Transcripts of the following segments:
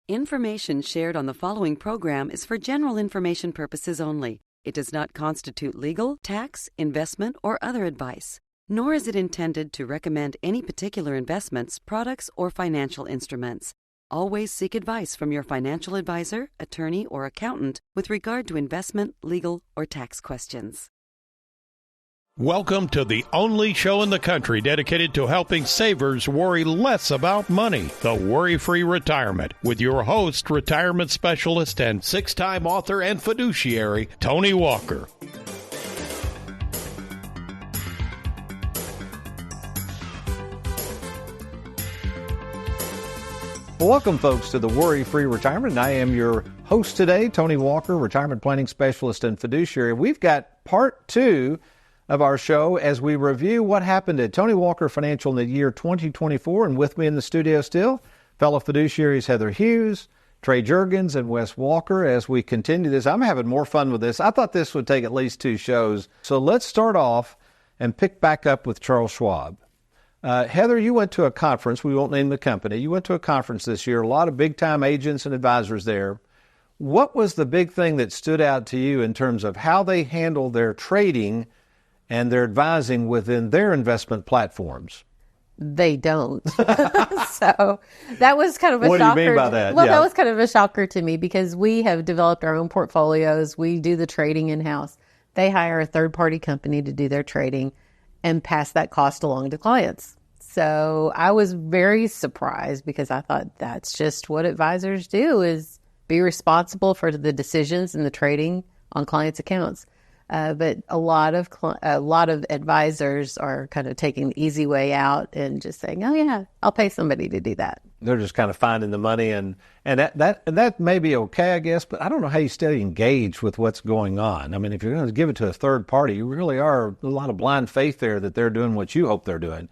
Information shared on the following program is for general information purposes only. It does not constitute legal, tax, investment, or other advice, nor is it intended to recommend any particular investments, products, or financial instruments. Always seek advice from your financial advisor, attorney, or accountant with regard to investment, legal, or tax questions. Welcome to the only show in the country dedicated to helping savers worry less about money, the Worry-Free Retirement, with your host, retirement specialist, and six-time author and fiduciary, Tony Walker. Well, welcome, folks, to the Worry-Free Retirement. And I am your host today, Tony Walker, retirement planning specialist and fiduciary. We've got part two of our show as we review what happened at Tony Walker Financial in the year 2024. And with me in the studio still, fellow fiduciaries Heather Hughes, Trey Juergens, and Wes Walker. As we continue this, I'm having more fun with this. I thought this would take at least two shows. So let's start off and pick back up with Charles Schwab. Heather, you went to a conference. We won't name the company. You went to a conference this year. A lot of big-time agents and advisors there. What was the big thing that stood out to you in terms of how they handle their trading and their advising within their investment platforms? They don't. So that was kind of a shocker. What do you mean by that? Well, that was kind of a shocker to me because we have developed our own portfolios. We do the trading in-house. They hire a third-party company to do their trading and pass that cost along to clients. So I was very surprised because I thought that's just what advisors do, is be responsible for the decisions and the trading on clients' accounts. But a lot of advisors are kind of taking the easy way out and just saying, "Oh yeah, I'll pay somebody to do that." They're just kind of finding the money, and that may be okay, I guess. But I don't know how you stay engaged with what's going on. I mean, if you're going to give it to a third party, you really are a lot of blind faith there that they're doing what you hope they're doing.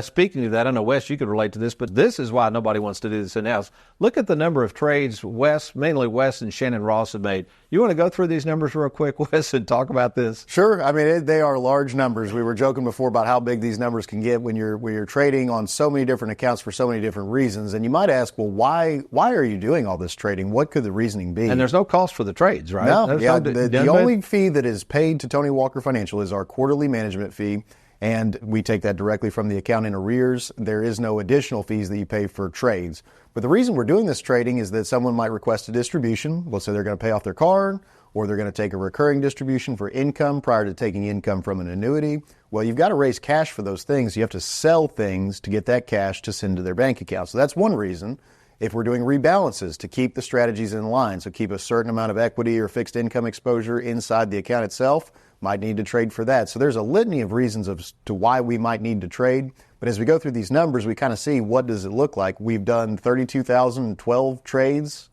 Speaking of that, I know, Wes, you could relate to this, but this is why nobody wants to do this in-house. Look at the number of trades mainly Wes and Shannon Ross have made. You want to go through these numbers real quick, Wes, and talk about this? Sure. I mean, they are large numbers. We were joking before about how big these numbers can get when you're trading on so many different accounts for so many different reasons. And you might ask, well, why are you doing all this trading? What could the reasoning be? And there's no cost for the trades, right? No. The only fee that is paid to Tony Walker Financial is our quarterly management fee. And we take that directly from the account in arrears. There is no additional fees that you pay for trades. But the reason we're doing this trading is that someone might request a distribution. Let's say they're going to pay off their car, or they're going to take a recurring distribution for income prior to taking income from an annuity. Well, you've got to raise cash for those things. You have to sell things to get that cash to send to their bank account. So that's one reason. If we're doing rebalances, to keep the strategies in line, so keep a certain amount of equity or fixed income exposure inside the account itself, might need to trade for that. So there's a litany of reasons as to why we might need to trade. But as we go through these numbers, we kind of see what does it look like. We've done 32,012 trades,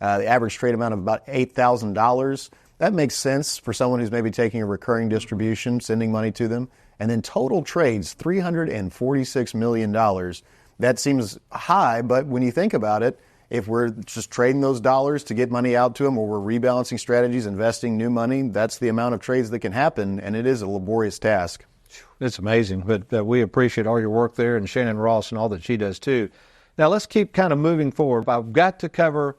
the average trade amount of about $8,000. That makes sense for someone who's maybe taking a recurring distribution, sending money to them. And then total trades, $346 million. That seems high, but when you think about it, if we're just trading those dollars to get money out to them, or we're rebalancing strategies, investing new money, that's the amount of trades that can happen, and it is a laborious task. It's amazing, but we appreciate all your work there, and Shannon Ross and all that she does too. Now let's keep kind of moving forward. I've got to cover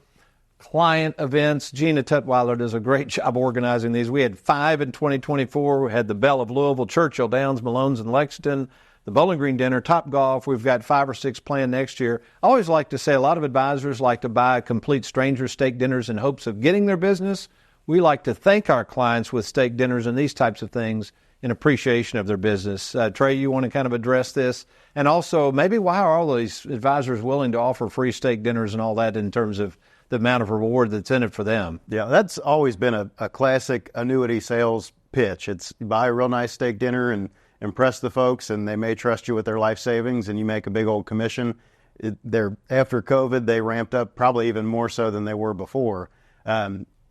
client events. Gina Tutwiler does a great job organizing these. We had 5 in 2024. We had the Belle of Louisville, Churchill Downs, Malone's, and Lexington, the Bowling Green Dinner, Top Golf. We've got 5 or 6 planned next year. I always like to say a lot of advisors like to buy complete stranger steak dinners in hopes of getting their business. We like to thank our clients with steak dinners and these types of things in appreciation of their business. Trey, you want to kind of address this? And also, maybe why are all these advisors willing to offer free steak dinners and all that in terms of the amount of reward that's in it for them? Yeah, that's always been a classic annuity sales pitch. It's you buy a real nice steak dinner and impress the folks, and they may trust you with their life savings, and you make a big old commission. After COVID, they ramped up probably even more so than they were before.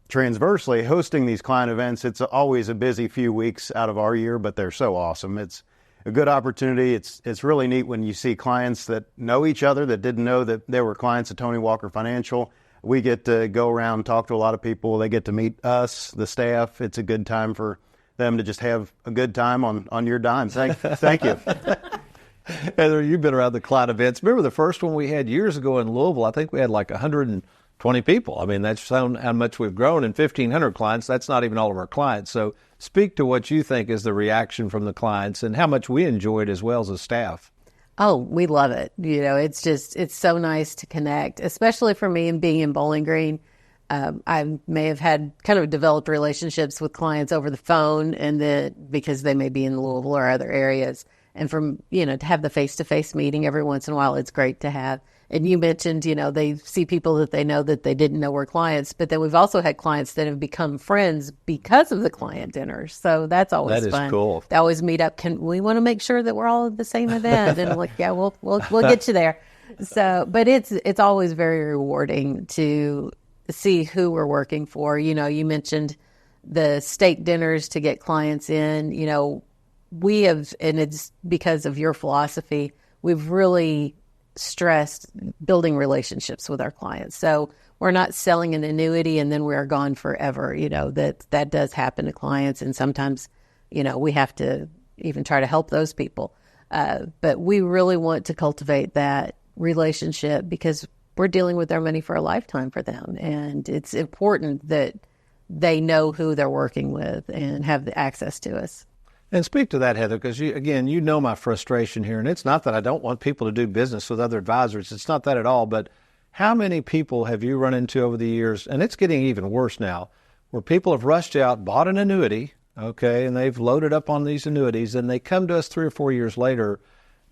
Transversely, hosting these client events, it's always a busy few weeks out of our year, but they're so awesome. It's a good opportunity. It's really neat when you see clients that know each other that didn't know that they were clients of Tony Walker Financial. We get to go around and talk to a lot of people. They get to meet us, the staff. It's a good time for them to just have a good time on your dime. Thank you. Heather, you've been around the client events. Remember the first one we had years ago in Louisville? I think we had like 100 20 people. I mean, that's how much we've grown. And 1,500 clients, that's not even all of our clients. So speak to what you think is the reaction from the clients and how much we enjoy it as well as a staff. Oh, we love it. It's so nice to connect, especially for me and being in Bowling Green. I may have had kind of developed relationships with clients over the phone and then because they may be in Louisville or other areas. And to have the face-to-face meeting every once in a while, it's great to have. And you mentioned, they see people that they know that they didn't know were clients, but then we've also had clients that have become friends because of the client dinners. So that's always fun. That is cool. They always meet up. We want to make sure that we're all at the same event. And I'm like, yeah, we'll get you there. So, but it's always very rewarding to see who we're working for. You mentioned the steak dinners to get clients in. We have, and it's because of your philosophy, we've really stressed building relationships with our clients. So we're not selling an annuity and then we are gone forever. That does happen to clients. And sometimes, we have to even try to help those people. But we really want to cultivate that relationship because we're dealing with their money for a lifetime for them. And it's important that they know who they're working with and have the access to us. And speak to that, Heather, because you know my frustration here. And it's not that I don't want people to do business with other advisors. It's not that at all. But how many people have you run into over the years, and it's getting even worse now, where people have rushed out, bought an annuity, okay, and they've loaded up on these annuities, and they come to us 3 or 4 years later,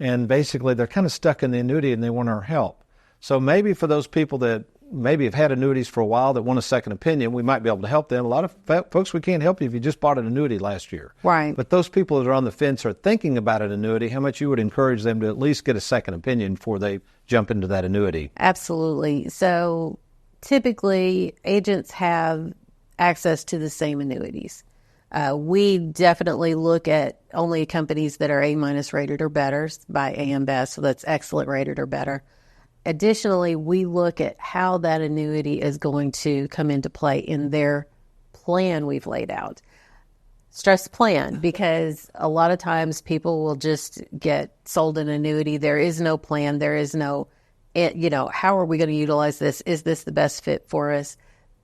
and basically they're kind of stuck in the annuity and they want our help. So maybe for those people that maybe have had annuities for a while that want a second opinion, we might be able to help them. A lot of folks, we can't help you if you just bought an annuity last year. Right. But those people that are on the fence are thinking about an annuity, how much you would encourage them to at least get a second opinion before they jump into that annuity? Absolutely. So typically agents have access to the same annuities. We definitely look at only companies that are A- rated or better by AM Best, so that's excellent rated or better. Additionally, we look at how that annuity is going to come into play in their plan we've laid out. Stress plan, because a lot of times people will just get sold an annuity. There is no plan. There is no, how are we going to utilize this? Is this the best fit for us?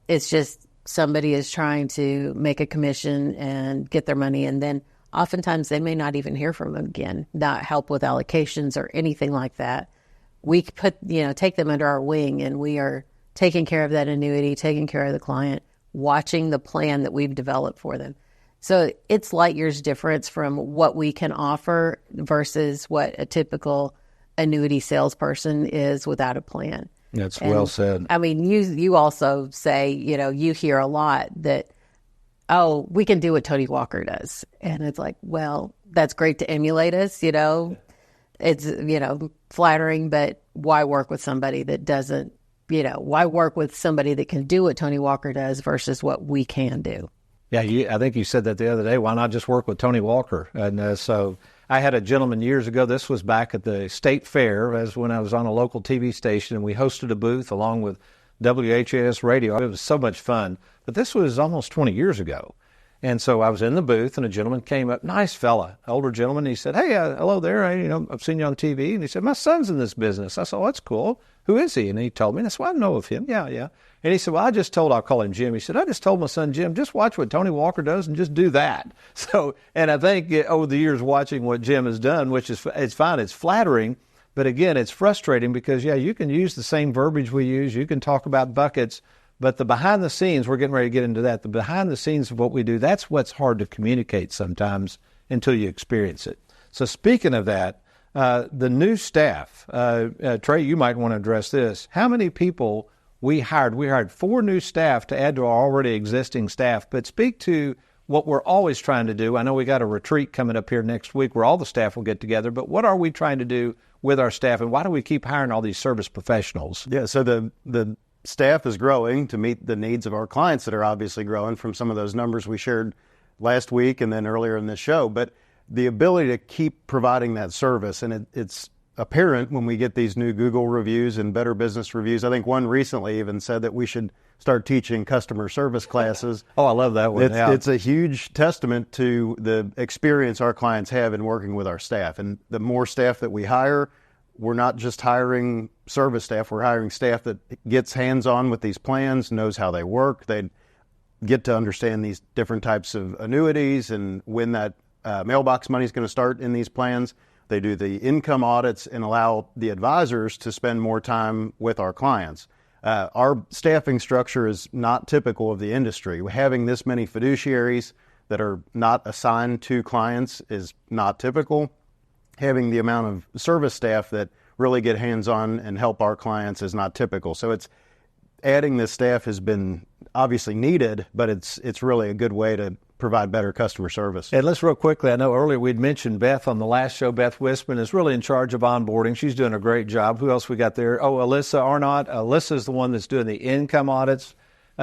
It's just somebody is trying to make a commission and get their money, and then oftentimes they may not even hear from them again, not help with allocations or anything like that. We take them under our wing, and we are taking care of that annuity, taking care of the client, watching the plan that we've developed for them. So it's light years difference from what we can offer versus what a typical annuity salesperson is without a plan. That's well said. I mean, you also say, you hear a lot that, oh, we can do what Tony Walker does. And it's like, well, that's great to emulate us, It's, flattering, but why work with somebody that doesn't, why work with somebody that can do what Tony Walker does versus what we can do? Yeah, I think you said that the other day. Why not just work with Tony Walker? And so I had a gentleman years ago. This was back at the State Fair, as when I was on a local TV station, and we hosted a booth along with WHAS Radio. It was so much fun. But this was almost 20 years ago. And so I was in the booth, and a gentleman came up, nice fella, older gentleman. He said, hey, hello there. I've seen you on TV. And he said, my son's in this business. I said, oh, that's cool. Who is he? And he told me. And I said, well, I know of him. Yeah. And he said, well, I'll call him Jim. He said, I just told my son, Jim, just watch what Tony Walker does and just do that. So, and I think over the years watching what Jim has done, which is, it's fine, it's flattering, but again, it's frustrating because, you can use the same verbiage we use. You can talk about buckets. But the behind the scenes, we're getting ready to get into that. The behind the scenes of what we do, that's what's hard to communicate sometimes until you experience it. So speaking of that, the new staff, Trey, you might want to address this. How many people we hired? We hired 4 new staff to add to our already existing staff. But speak to what we're always trying to do. I know we got a retreat coming up here next week where all the staff will get together. But what are we trying to do with our staff, and why do we keep hiring all these service professionals? Yeah, so the staff is growing to meet the needs of our clients that are obviously growing from some of those numbers we shared last week and then earlier in this show. But the ability to keep providing that service, and it's apparent when we get these new Google reviews and Better Business reviews. I think one recently even said that we should start teaching customer service classes. Oh, I love that one. It's a huge testament to the experience our clients have in working with our staff. And the more staff that we hire, we're not just hiring service staff, we're hiring staff that gets hands-on with these plans, knows how they work. They get to understand these different types of annuities and when that mailbox money is going to start in these plans. They do the income audits and allow the advisors to spend more time with our clients. Our staffing structure is not typical of the industry. Having this many fiduciaries that are not assigned to clients is not typical. Having the amount of service staff that really get hands-on and help our clients is not typical. So adding this staff has been obviously needed, but it's really a good way to provide better customer service. And let's real quickly, I know earlier we'd mentioned Beth on the last show. Beth Wisman is really in charge of onboarding. She's doing a great job. Who else we got there? Oh, Alyssa Arnott. Alyssa's the one that's doing the income audits.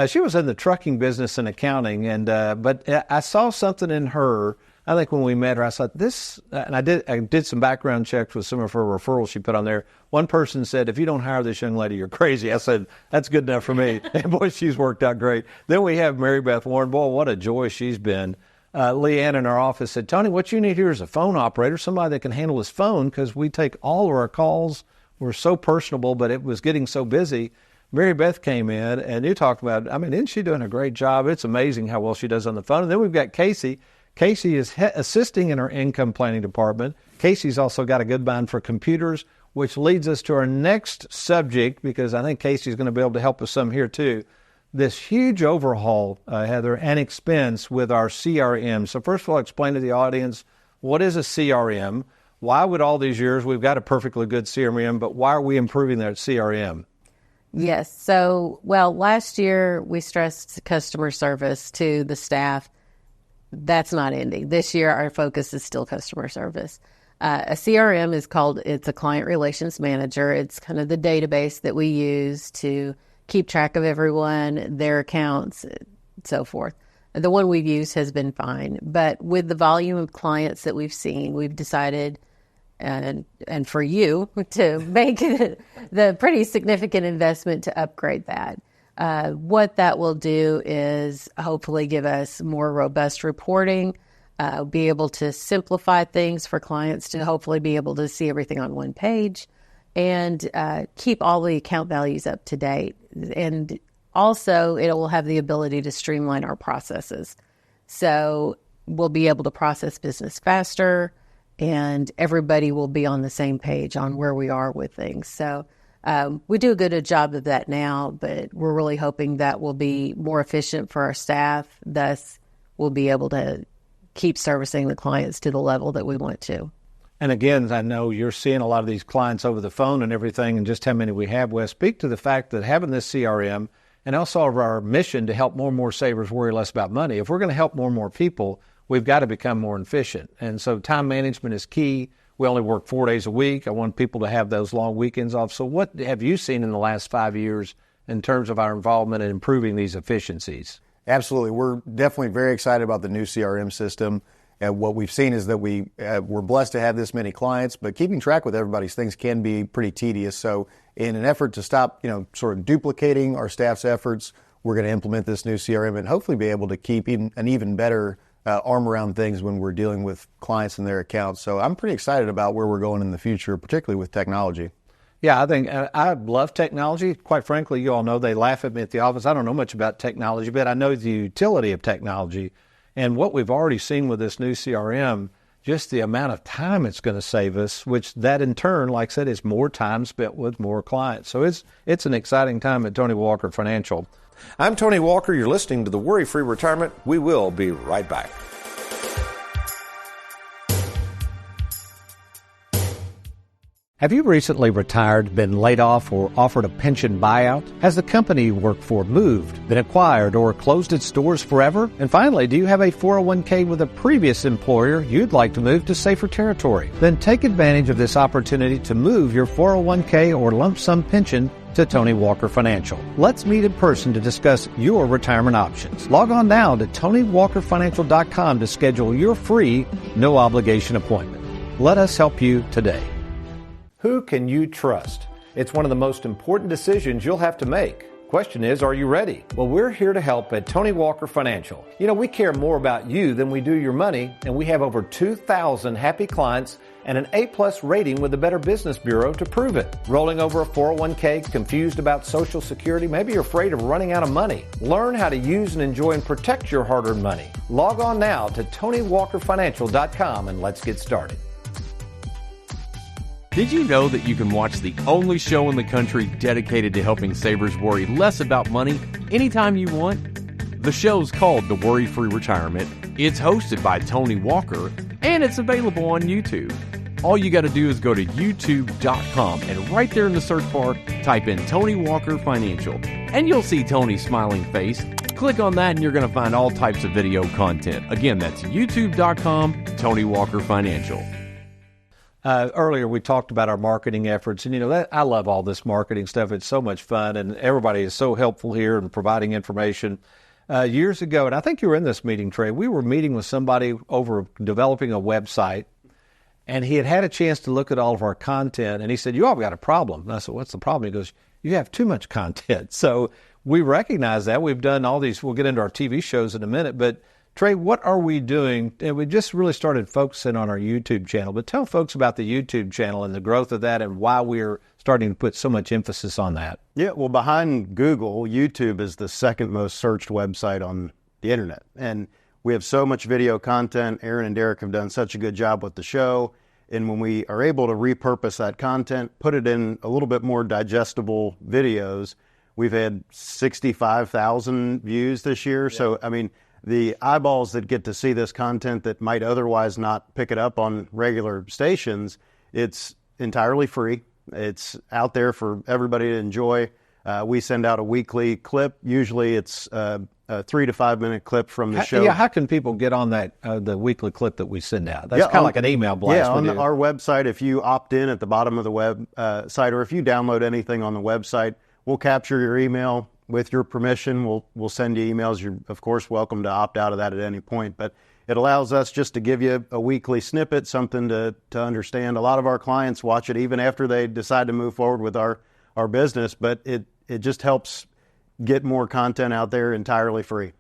She was in the trucking business and accounting, and but I saw something in her. I think when we met her, I thought this, and I did some background checks with some of her referrals she put on there. One person said, if you don't hire this young lady, you're crazy. I said, that's good enough for me. And boy, she's worked out great. Then we have Mary Beth Warren. Boy, what a joy she's been. Leanne in our office said, Tony, what you need here is a phone operator, somebody that can handle his phone, because we take all of our calls. We're so personable, but it was getting so busy. Mary Beth came in, and you talked about, I mean, isn't she doing a great job? It's amazing how well she does on the phone. And then we've got Casey. Casey is assisting in our income planning department. Casey's also got a good mind for computers, which leads us to our next subject, because I think Casey's going to be able to help us some here too. This huge overhaul, Heather, and expense with our CRM. So first of all, explain to the audience, what is a CRM? Why would all these years, we've got a perfectly good CRM, but why are we improving that CRM? Yes. So, well, last year we stressed customer service to the staff. That's not ending. This year, our focus is still customer service. A CRM it's a client relations manager. It's kind of the database that we use to keep track of everyone, their accounts, so forth. The one we've used has been fine. But with the volume of clients that we've seen, we've decided, and for you, to make the pretty significant investment to upgrade that. What that will do is hopefully give us more robust reporting, be able to simplify things for clients to hopefully be able to see everything on one page, and keep all the account values up to date. And also, it will have the ability to streamline our processes. So we'll be able to process business faster, and everybody will be on the same page on where we are with things. So we do a good job of that now, but we're really hoping that will be more efficient for our staff. Thus, we'll be able to keep servicing the clients to the level that we want to. And again, I know you're seeing a lot of these clients over the phone and everything, and just how many we have. Wes, speak to the fact that having this CRM and also our mission to help more and more savers worry less about money. If we're going to help more and more people, we've got to become more efficient. And so time management is key. We only work 4 days a week. I want people to have those long weekends off. So what have you seen in the last 5 years in terms of our involvement in improving these efficiencies? Absolutely. We're definitely very excited about the new CRM system. And what we've seen is that we're blessed to have this many clients, but keeping track with everybody's things can be pretty tedious. So in an effort to stop, sort of duplicating our staff's efforts, we're going to implement this new CRM and hopefully be able to keep an even better arm around things when we're dealing with clients and their accounts. So I'm pretty excited about where we're going in the future, particularly with technology. Yeah, I think I love technology. Quite frankly, you all know they laugh at me at the office. I don't know much about technology, but I know the utility of technology. And what we've already seen with this new CRM, just the amount of time it's going to save us, which that in turn, like I said, is more time spent with more clients. So it's an exciting time at Tony Walker Financial. I'm Tony Walker. You're listening to The Worry-Free Retirement. We will be right back. Have you recently retired, been laid off, or offered a pension buyout? Has the company you work for moved, been acquired, or closed its doors forever? And finally, do you have a 401k with a previous employer you'd like to move to safer territory? Then take advantage of this opportunity to move your 401k or lump sum pension to Tony Walker Financial. Let's meet in person to discuss your retirement options. Log on now to TonyWalkerFinancial.com to schedule your free, no-obligation appointment. Let us help you today. Who can you trust? It's one of the most important decisions you'll have to make. Question is, are you ready? Well, we're here to help at Tony Walker Financial. We care more about you than we do your money, and we have over 2,000 happy clients and an A-plus rating with the Better Business Bureau to prove it. Rolling over a 401k, confused about Social Security, maybe you're afraid of running out of money. Learn how to use and enjoy and protect your hard-earned money. Log on now to TonyWalkerFinancial.com and let's get started. Did you know that you can watch the only show in the country dedicated to helping savers worry less about money anytime you want? The show's called The Worry-Free Retirement. It's hosted by Tony Walker, and it's available on YouTube. All you got to do is go to youtube.com, and right there in the search bar, type in Tony Walker Financial, and you'll see Tony's smiling face. Click on that, and you're going to find all types of video content. Again, that's youtube.com, Tony Walker Financial. Earlier, we talked about our marketing efforts, and I love all this marketing stuff. It's so much fun, and everybody is so helpful here in providing information. Years ago, and I think you were in this meeting, Trey, we were meeting with somebody over developing a website, and he had a chance to look at all of our content, and he said, "You all got a problem." And I said, "What's the problem?" He goes, "You have too much content." So we recognize that. We've done all these. We'll get into our TV shows in a minute, but Trey, what are we doing? And we just really started focusing on our YouTube channel, but tell folks about the YouTube channel and the growth of that and why we're starting to put so much emphasis on that. Yeah, well, behind Google, YouTube is the second most searched website on the internet. And we have so much video content. Aaron and Derek have done such a good job with the show. And when we are able to repurpose that content, put it in a little bit more digestible videos, we've had 65,000 views this year. Yeah. So, I mean, the eyeballs that get to see this content that might otherwise not pick it up on regular stations, it's entirely free. It's out there for everybody to enjoy. We send out a weekly clip. Usually it's a 3 to 5 minute clip from the show. Yeah, how can people get on that, the weekly clip that we send out? That's kind of like an email blast. Yeah, on our website, if you opt in at the bottom of the website, or if you download anything on the website, we'll capture your email. With your permission, we'll send you emails. You're, of course, welcome to opt out of that at any point. But it allows us just to give you a weekly snippet, something to understand. A lot of our clients watch it even after they decide to move forward with our business. But it just helps get more content out there entirely free.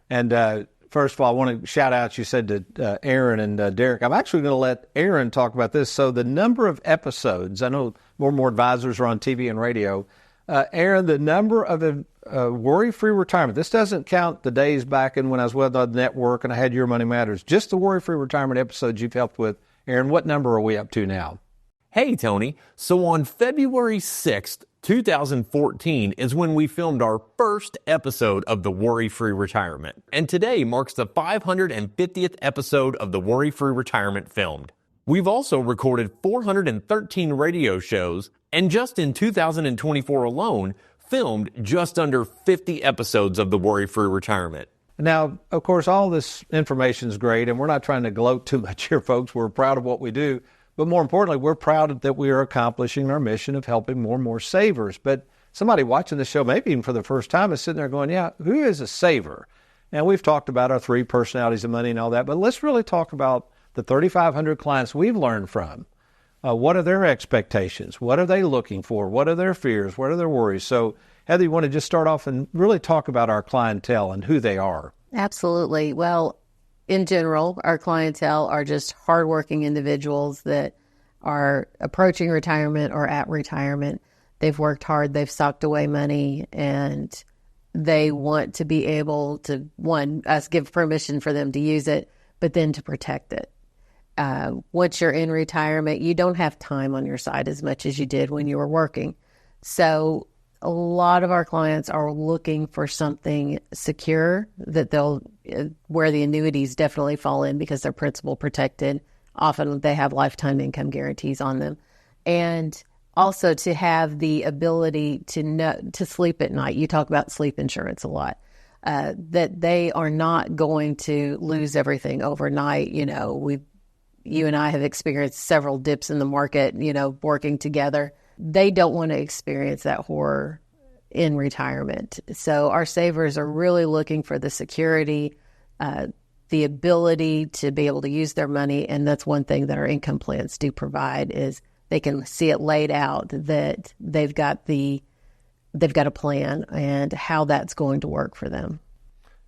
And first of all, I want to shout out, you said to Aaron and Derek. I'm actually going to let Aaron talk about this. So the number of episodes, I know more and more advisors are on TV and radio. Aaron, the number of worry-free retirement, this doesn't count the days back in when I was with the network and I had Your Money Matters, just the worry-free retirement episodes you've helped with. Aaron, what number are we up to now? Hey, Tony. So on February 6th, 2014 is when we filmed our first episode of the Worry-Free Retirement. And today marks the 550th episode of the Worry-Free Retirement filmed. We've also recorded 413 radio shows, and just in 2024 alone, filmed just under 50 episodes of the Worry-Free Retirement. Now, of course, all this information is great, and we're not trying to gloat too much here, folks. We're proud of what we do, but more importantly, we're proud that we are accomplishing our mission of helping more and more savers. But somebody watching the show, maybe even for the first time, is sitting there going, yeah, who is a saver? Now, we've talked about our 3 personalities of money and all that, but let's really talk about the 3,500 clients we've learned from. What are their expectations? What are they looking for? What are their fears? What are their worries? So, Heather, you want to just start off and really talk about our clientele and who they are? Absolutely. Well, in general, our clientele are just hardworking individuals that are approaching retirement or at retirement. They've worked hard, they've socked away money, and they want to be able to, one, us give permission for them to use it, but then to protect it. Once you're in retirement, you don't have time on your side as much as you did when you were working. So a lot of our clients are looking for something secure that where the annuities definitely fall in because they're principal protected. Often they have lifetime income guarantees on them. And also to have the ability to sleep at night. You talk about sleep insurance a lot. That they are not going to lose everything overnight. You and I have experienced several dips in the market, working together. They don't want to experience that horror in retirement. So our savers are really looking for the security, the ability to be able to use their money. And that's one thing that our income plans do provide is they can see it laid out that they've got a plan and how that's going to work for them.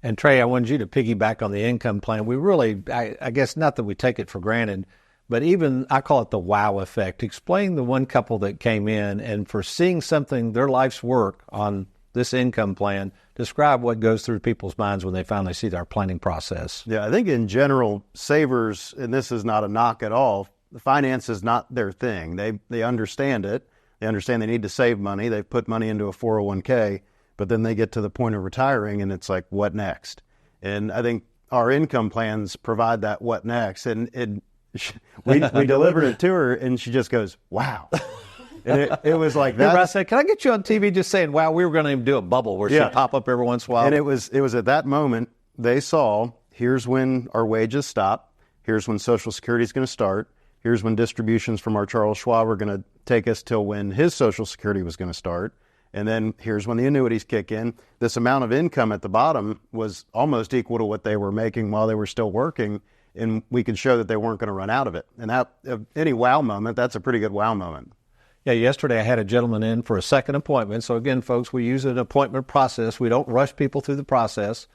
And Trey, I wanted you to piggyback on the income plan. We really, I guess not that we take it for granted, But even, I call it the wow effect. Explain the one couple that came in and for seeing something, their life's work on this income plan, describe what goes through people's minds when they finally see our planning process. Yeah, I think in general, savers, and this is not a knock at all, the finance is not their thing. They understand it. They understand they need to save money. They've put money into a 401k, but then they get to the point of retiring and it's like, what next? And I think our income plans provide that what next. And we delivered it to her and she just goes, wow. And it was like that. I said, can I get you on TV just saying, wow, we were going to even do a bubble where she'd pop up every once in a while. And it was at that moment they saw, here's when our wages stop. Here's when Social Security is going to start. Here's when distributions from our Charles Schwab are going to take us till when his Social Security was going to start. And then here's when the annuities kick in. This amount of income at the bottom was almost equal to what they were making while they were still working. And we could show that they weren't going to run out of it. And that, any wow moment, that's a pretty good wow moment. Yeah, yesterday I had a gentleman in for a second appointment. So again, folks, we use an appointment process. We don't rush people through the process.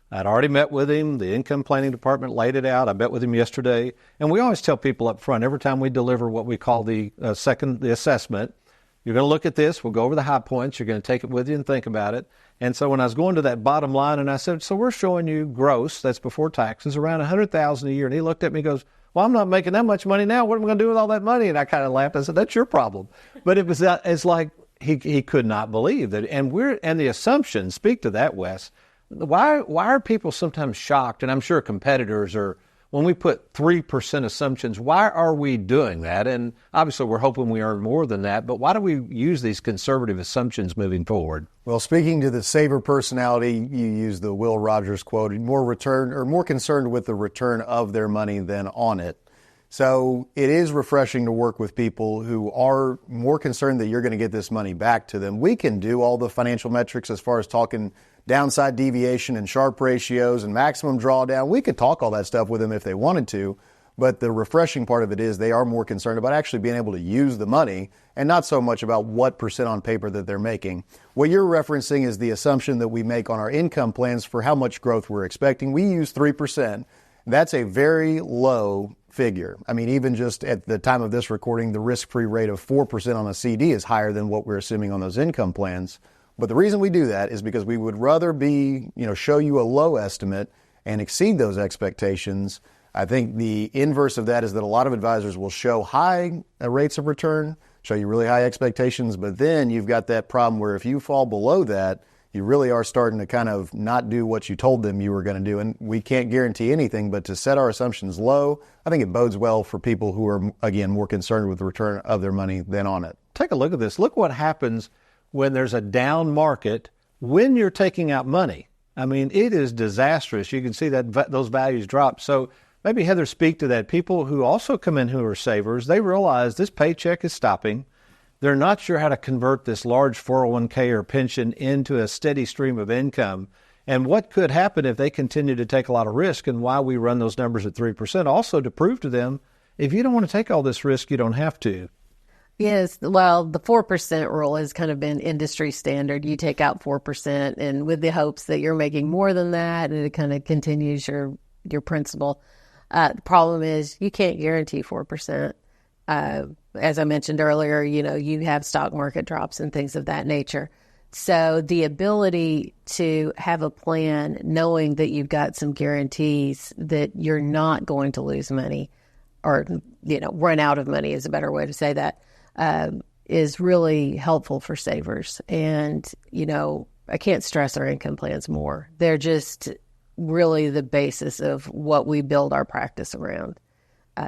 I'd already met with him. The income planning department laid it out. I met with him yesterday. And we always tell people up front, every time we deliver what we call the assessment, you're going to look at this. We'll go over the high points. You're going to take it with you and think about it. And so when I was going to that bottom line, and I said, so we're showing you gross, that's before taxes, around $100,000 a year. And he looked at me and goes, well, I'm not making that much money now. What am I going to do with all that money? And I kind of laughed. I said, that's your problem. But it's like he could not believe that. And the assumptions speak to that, Wes. Why are people sometimes shocked? And I'm sure competitors are, when we put 3% assumptions, why are we doing that? And obviously we're hoping we earn more than that, but why do we use these conservative assumptions moving forward? Well, speaking to the saver personality, you use the Will Rogers quote, more concerned with the return of their money than on it. So it is refreshing to work with people who are more concerned that you're going to get this money back to them. We can do all the financial metrics as far as talking downside deviation and Sharpe ratios and maximum drawdown. We could talk all that stuff with them if they wanted to, but the refreshing part of it is they are more concerned about actually being able to use the money and not so much about what percent on paper that they're making. What you're referencing is the assumption that we make on our income plans for how much growth we're expecting. We use 3%. That's a very low figure. I mean, even just at the time of this recording, the risk-free rate of 4% on a CD is higher than what we're assuming on those income plans. But the reason we do that is because we would rather show you a low estimate and exceed those expectations. I think the inverse of that is that a lot of advisors will show high rates of return, show you really high expectations, but then you've got that problem where if you fall below that, you really are starting to kind of not do what you told them you were going to do. And we can't guarantee anything, but to set our assumptions low, I think it bodes well for people who are, again, more concerned with the return of their money than on it. Take a look at this. Look what happens when there's a down market when you're taking out money. I mean, it is disastrous. You can see that those values drop. So maybe, Heather, speak to that. People who also come in who are savers, they realize this paycheck is stopping. They're not sure how to convert this large 401k or pension into a steady stream of income. And what could happen if they continue to take a lot of risk, and why we run those numbers at 3%, also to prove to them, if you don't want to take all this risk, you don't have to. Yes, well, the 4% rule has kind of been industry standard. You take out 4% and with the hopes that you're making more than that, and it kind of continues your principle. The problem is you can't guarantee 4%. As I mentioned earlier, you have stock market drops and things of that nature. So the ability to have a plan knowing that you've got some guarantees that you're not going to lose money or, run out of money is a better way to say that, is really helpful for savers. And, I can't stress our income plans more. They're just really the basis of what we build our practice around.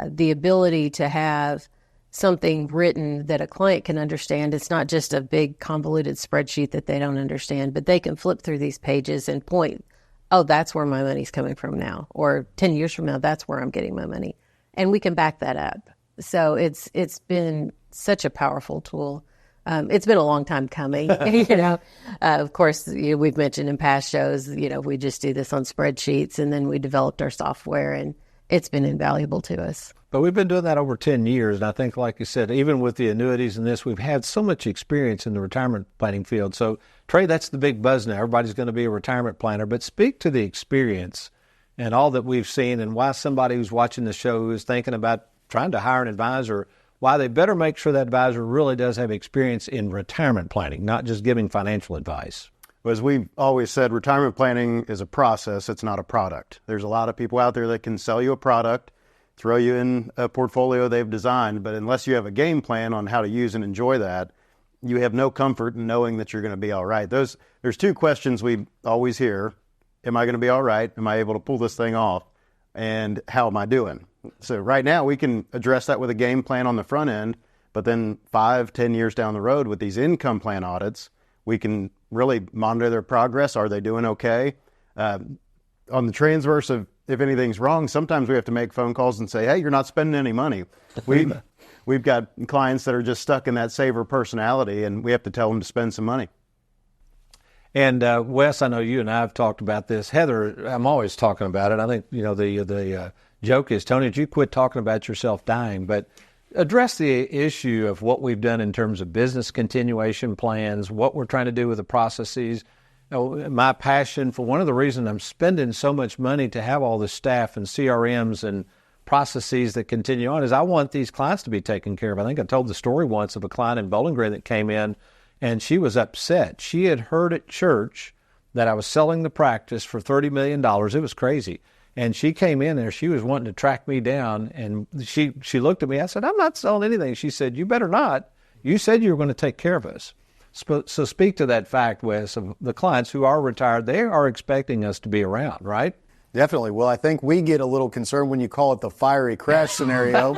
The ability to have something written that a client can understand. It's not just a big convoluted spreadsheet that they don't understand, but they can flip through these pages and point, oh, that's where my money's coming from now. Or 10 years from now, that's where I'm getting my money. And we can back that up. So it's been such a powerful tool. It's been a long time coming, Of course, we've mentioned in past shows, we just do this on spreadsheets, and then we developed our software, and it's been invaluable to us. But we've been doing that over 10 years, and I think, like you said, even with the annuities and this, we've had so much experience in the retirement planning field. So, Trey, that's the big buzz now. Everybody's going to be a retirement planner. But speak to the experience and all that we've seen and why somebody who's watching the show who is thinking about trying to hire an advisor, why they better make sure that advisor really does have experience in retirement planning, not just giving financial advice. As we've always said, retirement planning is a process. It's not a product. There's a lot of people out there that can sell you a product, throw you in a portfolio they've designed, but unless you have a game plan on how to use and enjoy that, you have no comfort in knowing that you're going to be all right. There's two questions we always hear. Am I going to be all right? Am I able to pull this thing off? And how am I doing? So right now we can address that with a game plan on the front end, but then 5-10 years down the road with these income plan audits, we can really monitor their progress. Are they doing okay? On the transverse of if anything's wrong, sometimes we have to make phone calls and say, hey, you're not spending any money. We've got clients that are just stuck in that saver personality, and we have to tell them to spend some money. And Wes, I know you and I have talked about this. Heather, I'm always talking about it. I think, the joke is, Tony, you quit talking about yourself dying, but address the issue of what we've done in terms of business continuation plans, what we're trying to do with the processes. My passion for one of the reasons I'm spending so much money to have all this staff and CRMs and processes that continue on is I want these clients to be taken care of. I think I told the story once of a client in Bowling Green that came in and she was upset. She had heard at church that I was selling the practice for $30 million. It was crazy. And she came in there. She was wanting to track me down. And she looked at me. I said, I'm not selling anything. She said, you better not. You said you were going to take care of us. So speak to that fact, Wes, of the clients who are retired. They are expecting us to be around, right? Definitely. Well, I think we get a little concerned when you call it the fiery crash scenario.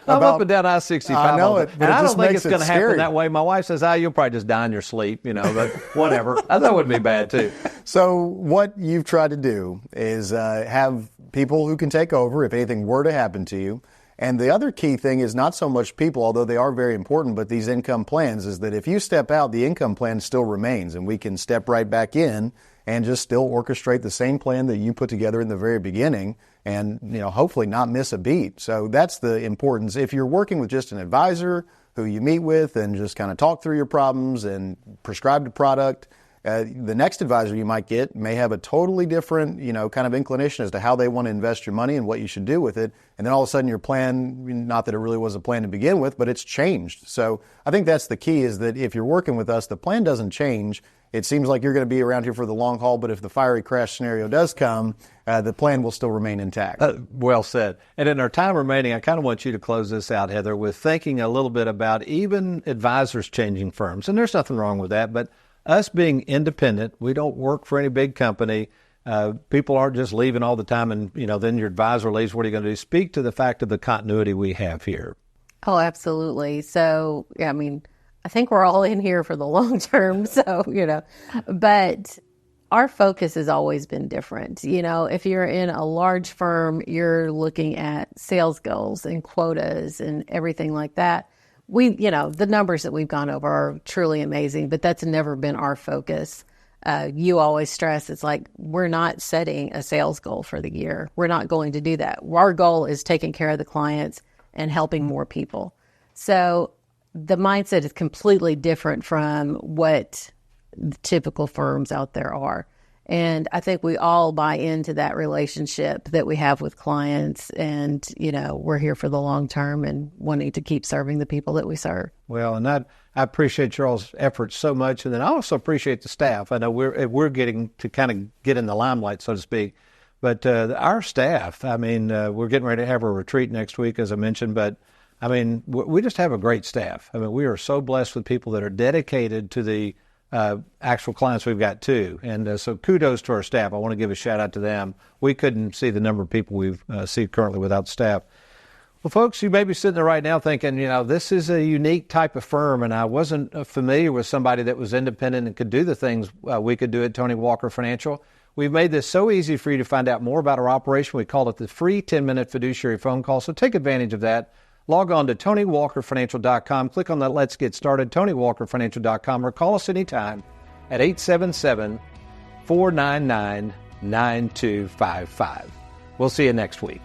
I'm up and down I-65. I know it, and I don't think it's going to happen that way. My wife says, you'll probably just die in your sleep, but whatever. That wouldn't be bad, too. So what you've tried to do is have people who can take over if anything were to happen to you. And the other key thing is not so much people, although they are very important, but these income plans is that if you step out, the income plan still remains, and we can step right back in and just still orchestrate the same plan that you put together in the very beginning and, hopefully not miss a beat. So that's the importance. If you're working with just an advisor who you meet with and just kind of talk through your problems and prescribe the product, the next advisor you might get may have a totally different, kind of inclination as to how they want to invest your money and what you should do with it. And then all of a sudden your plan, not that it really was a plan to begin with, but it's changed. So I think that's the key is that if you're working with us, the plan doesn't change. It seems like you're going to be around here for the long haul, but if the fiery crash scenario does come, the plan will still remain intact. Well said. And in our time remaining, I kind of want you to close this out, Heather, with thinking a little bit about even advisors changing firms. And there's nothing wrong with that, but us being independent, we don't work for any big company. People aren't just leaving all the time and, then your advisor leaves. What are you going to do? Speak to the fact of the continuity we have here. Oh, absolutely. So, I think we're all in here for the long term. So, but our focus has always been different. If you're in a large firm, you're looking at sales goals and quotas and everything like that. The numbers that we've gone over are truly amazing, but that's never been our focus. You always stress it's like we're not setting a sales goal for the year. We're not going to do that. Our goal is taking care of the clients and helping more people. So the mindset is completely different from what the typical firms out there are. And I think we all buy into that relationship that we have with clients. And, we're here for the long term and wanting to keep serving the people that we serve. Well, and I appreciate y'all's efforts so much. And then I also appreciate the staff. I know we're getting to kind of get in the limelight, so to speak. But our staff, we're getting ready to have a retreat next week, as I mentioned. But, we just have a great staff. We are so blessed with people that are dedicated to the actual clients we've got too. And so kudos to our staff. I want to give a shout out to them. We couldn't see the number of people we see currently without staff. Well, folks, you may be sitting there right now thinking, this is a unique type of firm, and I wasn't familiar with somebody that was independent and could do the things we could do at Tony Walker Financial. We've made this so easy for you to find out more about our operation. We call it the free 10-minute fiduciary phone call, so take advantage of that. Log on to TonyWalkerFinancial.com. Click on that Let's Get Started, TonyWalkerFinancial.com, or call us anytime at 877-499-9255. We'll see you next week.